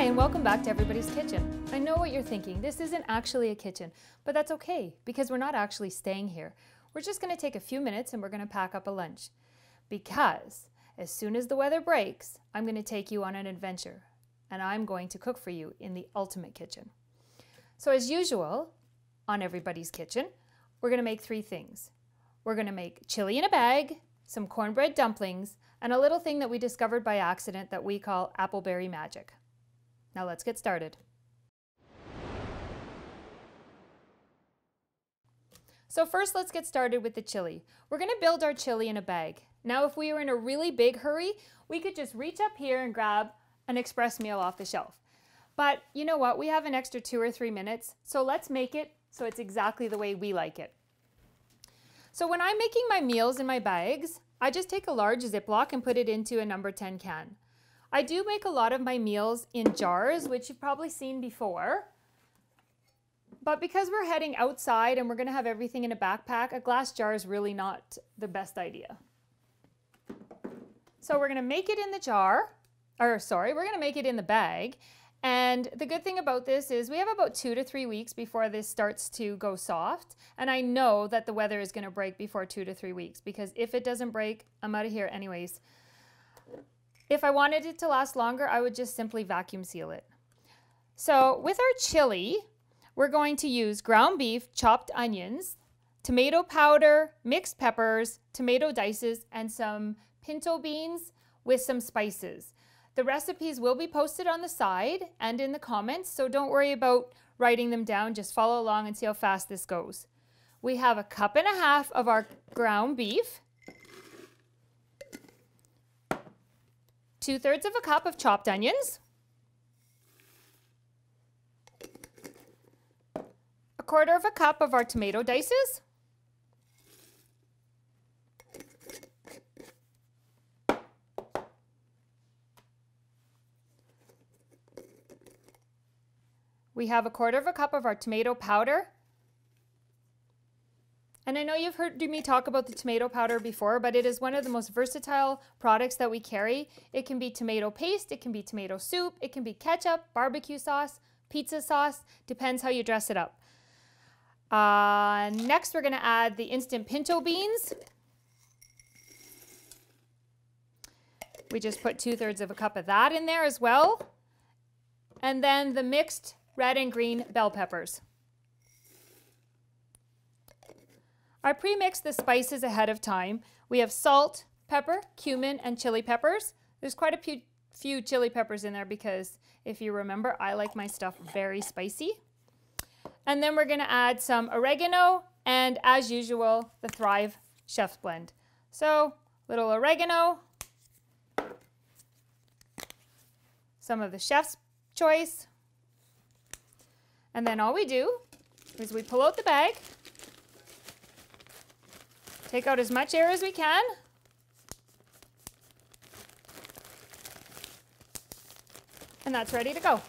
Hi, and welcome back to Everybody's Kitchen. I know what you're thinking. This isn't actually a kitchen, but that's okay because we're not actually staying here. We're just going to take a few minutes and we're going to pack up a lunch. Because as soon as the weather breaks, I'm going to take you on an adventure and I'm going to cook for you in the ultimate kitchen. So as usual, on Everybody's Kitchen, we're going to make three things. We're going to make chili in a bag, some cornbread dumplings, and a little thing that we discovered by accident that we call appleberry magic. Now let's get started. So first, let's get started with the chili. We're going to build our chili in a bag. Now, if we were in a really big hurry, we could just reach up here and grab an express meal off the shelf. But you know what? We have an extra 2 or 3 minutes, so let's make it so it's exactly the way we like it. So when I'm making my meals in my bags, I just take a large Ziploc and put it into a number 10 can. I do make a lot of my meals in jars, which you've probably seen before. But because we're heading outside and we're going to have everything in a backpack, a glass jar is really not the best idea. So we're going to make it in the jar, we're going to make it in the bag. And the good thing about this is we have about 2 to 3 weeks before this starts to go soft. And I know that the weather is going to break before 2 to 3 weeks, because if it doesn't break, I'm out of here anyways. If I wanted it to last longer, I would just simply vacuum seal it. So with our chili, we're going to use ground beef, chopped onions, tomato powder, mixed peppers, tomato dices, and some pinto beans with some spices. The recipes will be posted on the side and in the comments, so don't worry about writing them down. Just follow along and see how fast this goes. We have 1.5 cups of our ground beef, 2/3 of a cup of chopped onions, 1/4 cup of our tomato dices, we have 1/4 cup of our tomato powder. And I know you've heard me talk about the tomato powder before, but it is one of the most versatile products that we carry. It can be tomato paste, it can be tomato soup, it can be ketchup, barbecue sauce, pizza sauce, depends how you dress it up. Next, we're going to add the instant pinto beans. We just put 2/3 of a cup of that in there as well. And then the mixed red and green bell peppers. I pre-mixed the spices ahead of time. We have salt, pepper, cumin, and chili peppers. There's quite a few chili peppers in there because, if you remember, I like my stuff very spicy. And then we're going to add some oregano and, as usual, the Thrive Chef's Blend. So, little oregano, some of the chef's choice, and then all we do is we pull out the bag, take out as much air as we can, and that's ready to go.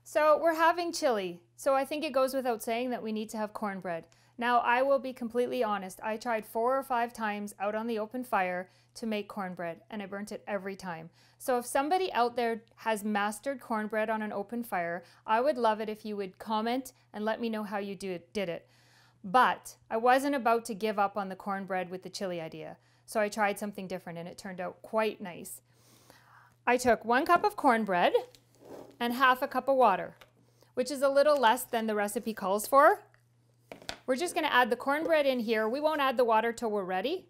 So we're having chili, so I think it goes without saying that we need to have cornbread. Now, I will be completely honest, I tried 4 or 5 times out on the open fire to make cornbread, and I burnt it every time. So if somebody out there has mastered cornbread on an open fire, I would love it if you would comment and let me know how you did it. But I wasn't about to give up on the cornbread with the chili idea, so I tried something different and it turned out quite nice. I took 1 cup of cornbread and 1/2 cup of water, which is a little less than the recipe calls for. We're just going to add the cornbread in here. We won't add the water till we're ready,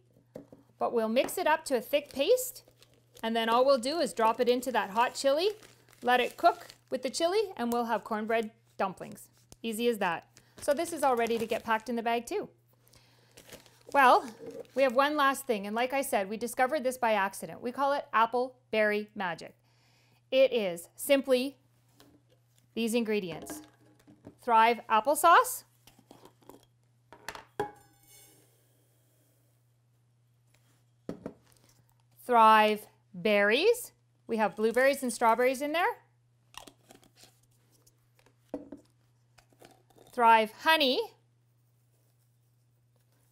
but we'll mix it up to a thick paste, and then all we'll do is drop it into that hot chili, let it cook with the chili, and we'll have cornbread dumplings. Easy as that. So this is all ready to get packed in the bag too. Well, we have one last thing, and like I said, we discovered this by accident. We call it appleberry magic. It is simply these ingredients: Thrive applesauce, Thrive berries. We have blueberries and strawberries in there. Thrive honey.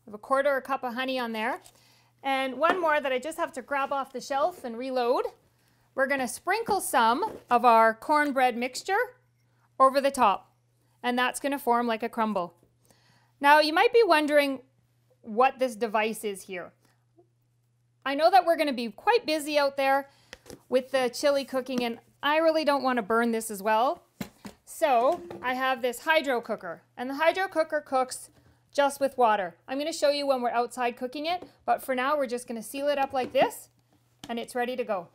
We have 1/4 cup of honey on there. And one more that I just have to grab off the shelf and reload. We're going to sprinkle some of our cornbread mixture over the top, and that's going to form like a crumble. Now you might be wondering what this device is here. I know that we're going to be quite busy out there with the chili cooking, and I really don't want to burn this as well. So I have this hydro cooker, and the hydro cooker cooks just with water. I'm going to show you when we're outside cooking it, but for now we're just going to seal it up like this, and it's ready to go.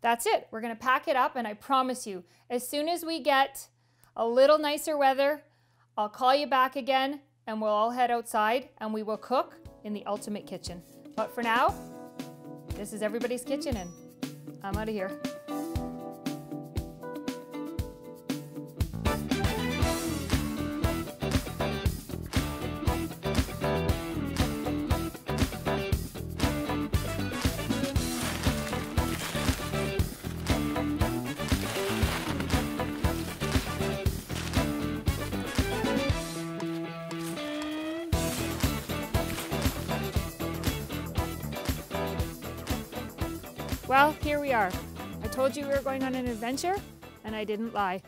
That's it. We're going to pack it up, and I promise you, as soon as we get a little nicer weather, I'll call you back again, and we'll all head outside, and we will cook in the ultimate kitchen. But for now, this is everybody's kitchen, and I'm out of here. Well, here we are. I told you we were going on an adventure, and I didn't lie.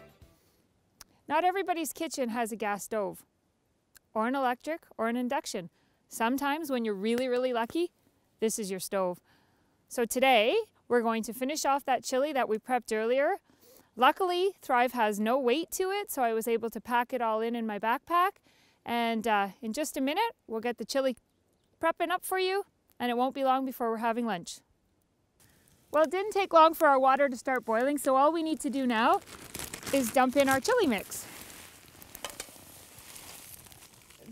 Not everybody's kitchen has a gas stove, or an electric, or an induction. Sometimes when you're really, really lucky, this is your stove. So today, we're going to finish off that chili that we prepped earlier. Luckily, Thrive has no weight to it, so I was able to pack it all in my backpack. And in just a minute, we'll get the chili prepping up for you, and it won't be long before we're having lunch. Well, it didn't take long for our water to start boiling, so all we need to do now is dump in our chili mix.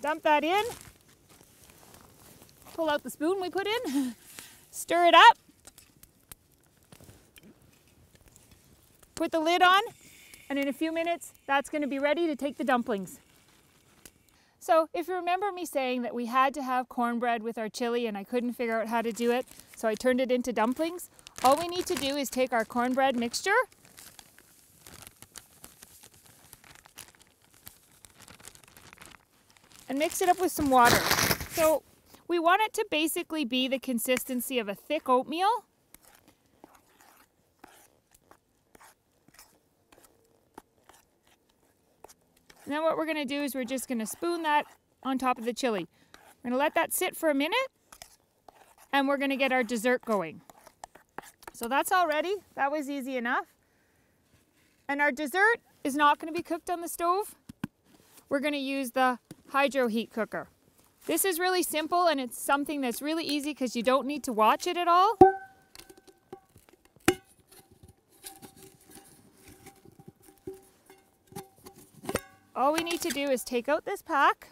Dump that in, pull out the spoon we put in, stir it up, put the lid on, and in a few minutes, that's going to be ready to take the dumplings. So if you remember me saying that we had to have cornbread with our chili and I couldn't figure out how to do it, so I turned it into dumplings, all we need to do is take our cornbread mixture and mix it up with some water. So we want it to basically be the consistency of a thick oatmeal. And then what we're going to do is we're just going to spoon that on top of the chili. We're going to let that sit for a minute, and we're going to get our dessert going. So that's all ready. That was easy enough. And our dessert is not going to be cooked on the stove. We're going to use the hydro heat cooker. This is really simple, and it's something that's really easy because you don't need to watch it at all. All we need to do is take out this pack,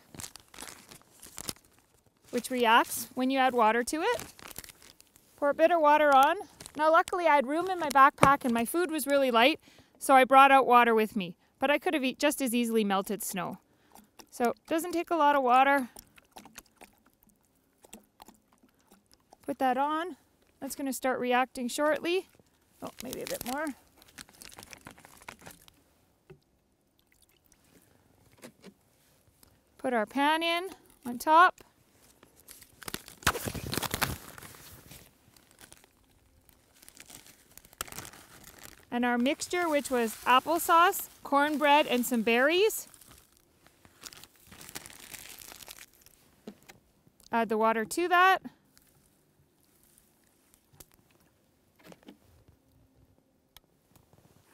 which reacts when you add water to it. Pour a bit of water on. Now luckily I had room in my backpack and my food was really light, so I brought out water with me. But I could have just as easily melted snow. So it doesn't take a lot of water. Put that on. That's going to start reacting shortly. Oh, maybe a bit more. Put our pan in on top. And our mixture, which was applesauce, cornbread, and some berries. Add the water to that.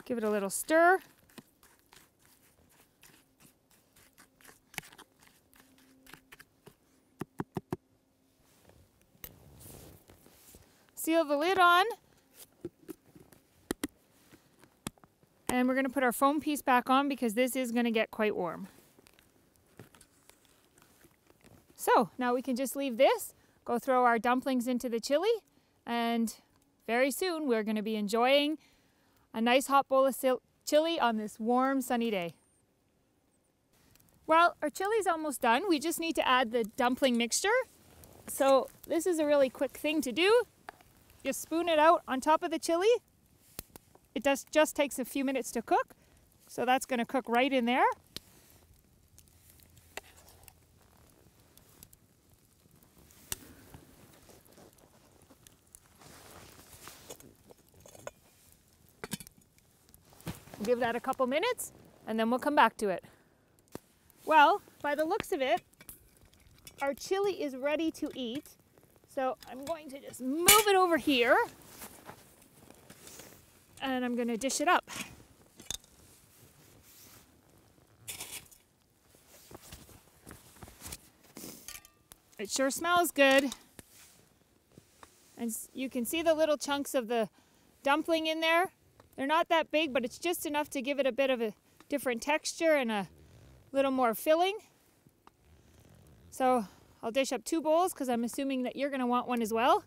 Give it a little stir. Seal the lid on. And we're going to put our foam piece back on because this is going to get quite warm. So now we can just leave this, go throw our dumplings into the chili, and very soon we're going to be enjoying a nice hot bowl of chili on this warm sunny day. Well, our chili's almost done. We just need to add the dumpling mixture. So this is a really quick thing to do. Just spoon it out on top of the chili. It just takes a few minutes to cook, so that's going to cook right in there. Give that a couple minutes and then we'll come back to it. Well, by the looks of it, our chili is ready to eat. So I'm going to just move it over here and I'm going to dish it up. It sure smells good. And you can see the little chunks of the dumpling in there. They're not that big, but it's just enough to give it a bit of a different texture and a little more filling. So I'll dish up 2 bowls because I'm assuming that you're going to want one as well.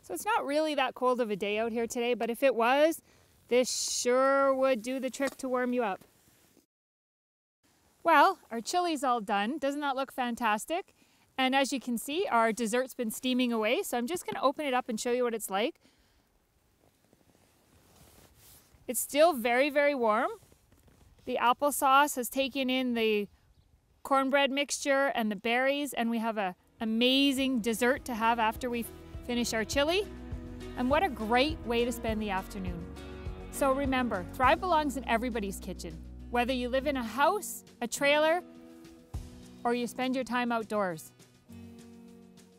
So it's not really that cold of a day out here today, but if it was, this sure would do the trick to warm you up. Well, our chili's all done. Doesn't that look fantastic? And as you can see, our dessert's been steaming away, so I'm just going to open it up and show you what it's like. It's still very, very warm. The applesauce has taken in the cornbread mixture and the berries, and we have an amazing dessert to have after we finish our chili. And what a great way to spend the afternoon. So remember, Thrive belongs in everybody's kitchen. Whether you live in a house, a trailer, or you spend your time outdoors.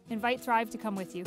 Invite Thrive to come with you.